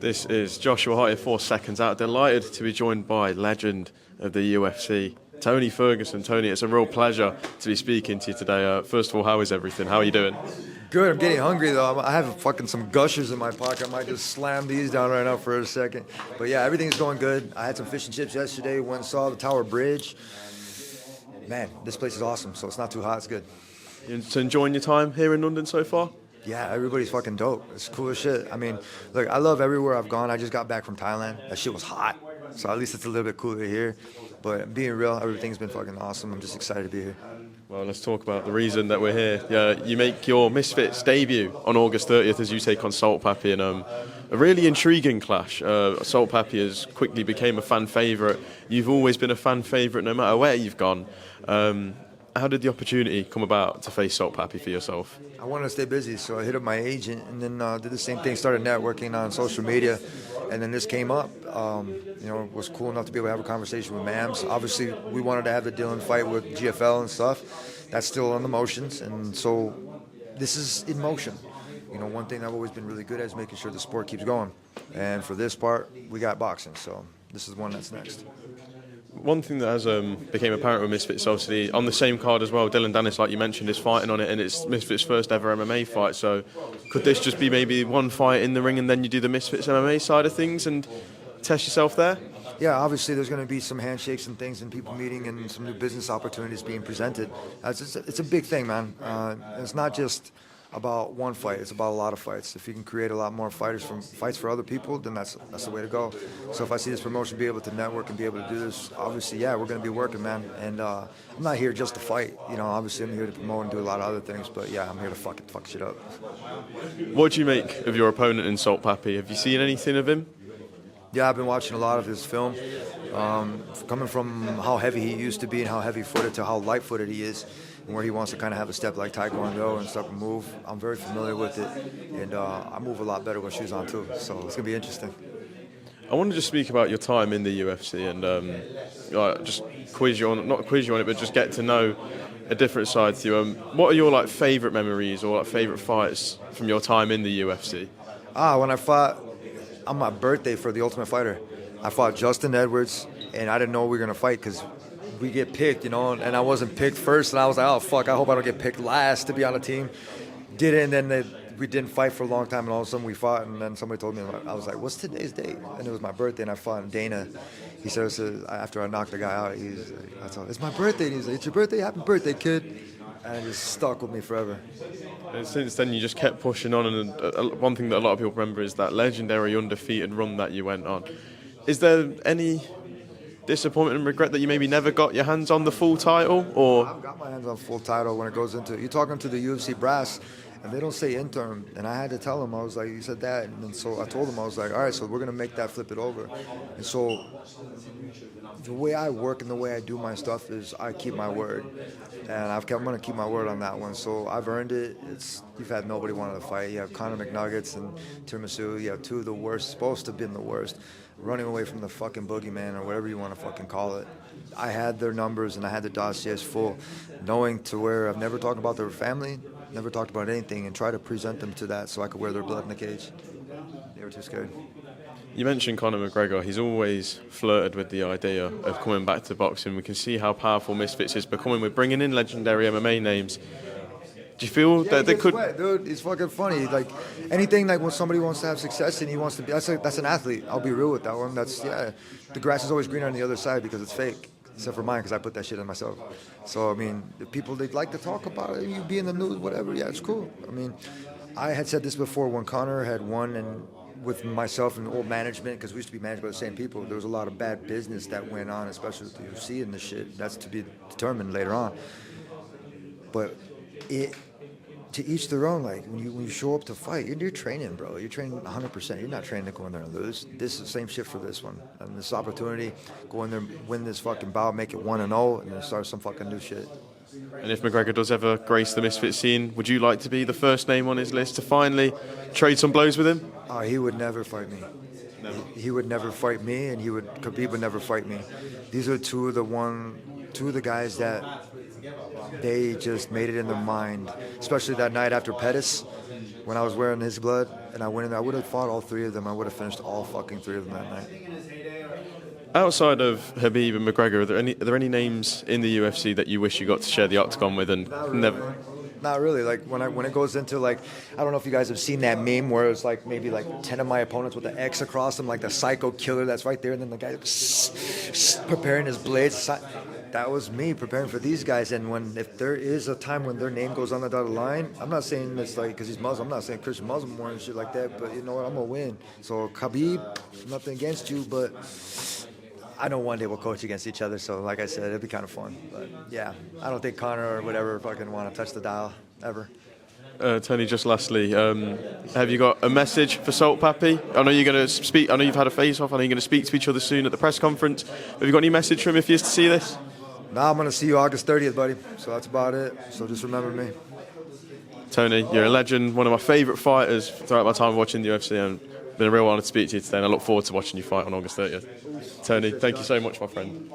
This is Joshua Hart here, 4 seconds out. Delighted to be joined by legend of the UFC, Tony Ferguson. Tony, it's a real pleasure to be speaking to you today. First of all, how is everything? How are you doing? Good. I'm getting hungry though. I have fucking some gushers in my pocket. I might just slam these down right now for a second. But yeah, everything's going good. I had some fish and chips yesterday. Went and saw the Tower Bridge. Man, this place is awesome. So it's not too hot. It's good. You enjoying your time here in London so far? Yeah, everybody's fucking dope. It's cool as shit. I mean, look, I love everywhere I've gone. I just got back from Thailand. That shit was hot. So at least it's a little bit cooler here. But being real, everything's been fucking awesome. I'm just excited to be here. Well, let's talk about the reason that we're here. You make your Misfits debut on August 30th as you take on Salt Papi in a really intriguing clash. Salt Papi has quickly became a fan favourite. You've always been a fan favourite no matter where you've gone. How did the opportunity come about to face Salt Papi for yourself? I wanted to stay busy, so I hit up my agent and then did the same thing, started networking on social media, and then this came up. It was cool enough to be able to have a conversation with Mams. Obviously, we wanted to have the Dylan fight with GFL and stuff. That's still on the motions, and so this is in motion. One thing I've always been really good at is making sure the sport keeps going. And for this part, we got boxing, so this is one that's next. One thing that has became apparent with Misfits, obviously, on the same card as well, Dylan Dennis, like you mentioned, is fighting on it, and it's Misfits' first ever MMA fight. So could this just be maybe one fight in the ring and then you do the Misfits MMA side of things and test yourself there? Yeah, obviously there's going to be some handshakes and things and people meeting and some new business opportunities being presented. It's a big thing, man. It's not just about one fight. It's about a lot of fights. If you can create a lot more fights for other people, then that's the way to go. So if I see this promotion be able to network and be able to do this, obviously, yeah, we're going to be working, man. And I'm not here just to fight. Obviously I'm here to promote and do a lot of other things. But yeah, I'm here to fuck shit up. What do you make of your opponent in Salt Papi? Have you seen anything of him? Yeah, I've been watching a lot of his film. Coming from how heavy he used to be and how heavy-footed to how light-footed he is, and where he wants to kind of have a step like Taekwondo and stuff and move. I'm very familiar with it, and I move a lot better with shoes on too. So it's gonna be interesting. I want to just speak about your time in the UFC and just not quiz you on it, but just get to know a different side to you. What are your favourite memories or favourite fights from your time in the UFC? When I fought on my birthday for the Ultimate Fighter, I fought Justin Edwards, and I didn't know we were gonna fight because we get picked, and I wasn't picked first, and I was like, oh fuck, I hope I don't get picked last to be on the team. Did it, and then we didn't fight for a long time, and all of a sudden we fought, and then somebody told me, I was like, what's today's date? And it was my birthday, and I fought Dana. He says, after I knocked the guy out, I told him, it's my birthday, and he's like, it's your birthday? Happy birthday, kid. And it just stuck with me forever. And since then, you just kept pushing on, and one thing that a lot of people remember is that legendary undefeated run that you went on. Is there any disappointment and regret that you maybe never got your hands on the full title? Or I've got my hands on full title when it goes into you're talking to the UFC brass, and they don't say interim, and I had to tell them, I was like, you said that, and then so I told them, I was like, all right, so we're gonna make that flip it over. And so the way I work and the way I do my stuff is I keep my word, and I'm gonna keep my word on that one. So I've earned it. You've had nobody wanted to fight. You have Conor McGregor and Tiramisu. You have two of the worst, supposed to have been the worst, running away from the fucking boogeyman or whatever you want to fucking call it. I had their numbers and I had the dossiers full, knowing to where I've never talked about their family, never talked about anything, and try to present them to that so I could wear their blood in the cage. They were too scared. You mentioned Conor McGregor. He's always flirted with the idea of coming back to boxing. We can see how powerful Misfits is becoming with bringing in legendary MMA names. Do you feel that they could? Sweat, dude, it's fucking funny. Anything when somebody wants to have success and he wants to be, that's an athlete. I'll be real with that one. The grass is always greener on the other side because it's fake. Except for mine, because I put that shit in myself. So, I mean, the people, they like to talk about it, you be in the news, whatever, yeah, it's cool. I mean, I had said this before when Conor had won, and with myself and old management, because we used to be managed by the same people, there was a lot of bad business that went on, especially with the UFC and the shit. That's to be determined later on. But to each their own. When you show up to fight, you're training, bro. You're training 100%. You're not training to go in there and lose. This is the same shit for this one. And this opportunity, go in there, win this fucking bout, make it 1-0, and then start some fucking new shit. And if McGregor does ever grace the Misfits scene, would you like to be the first name on his list to finally trade some blows with him? He would never fight me. Never. He would never fight me, and Khabib would never fight me. These are two of the guys that they just made it in their mind, especially that night after Pettis, when I was wearing his blood, and I went in there. I would have fought all 3 of them. I would have finished all fucking 3 of them that night. Outside of Khabib and McGregor, are there any names in the UFC that you wish you got to share the octagon with and never? Not really. Like when it goes into like, I don't know if you guys have seen that meme where it's like maybe like 10 of my opponents with the X across them, like the psycho killer that's right there, and then the guy preparing his blades. That was me preparing for these guys. And if there is a time when their name goes on the dotted line, I'm not saying it's like because he's Muslim. I'm not saying Christian Muslim war and shit like that. But you know what? I'm gonna win. So Khabib, nothing against you, but I know one day we'll coach against each other, so like I said, it'd be kind of fun. But yeah, I don't think Conor or whatever fucking want to touch the dial ever. Tony, just lastly, have you got a message for Salt Papi? I know you're going to speak. I know you've had a face-off. I know you're going to speak to each other soon at the press conference. Have you got any message for him if he is to see this? Nah, I'm going to see you August 30th, buddy. So that's about it. So just remember me. Tony, you're a legend, one of my favourite fighters throughout my time watching the UFC, and it's been a real honour to speak to you today, and I look forward to watching you fight on August 30th. Tony, thank you so much, my friend.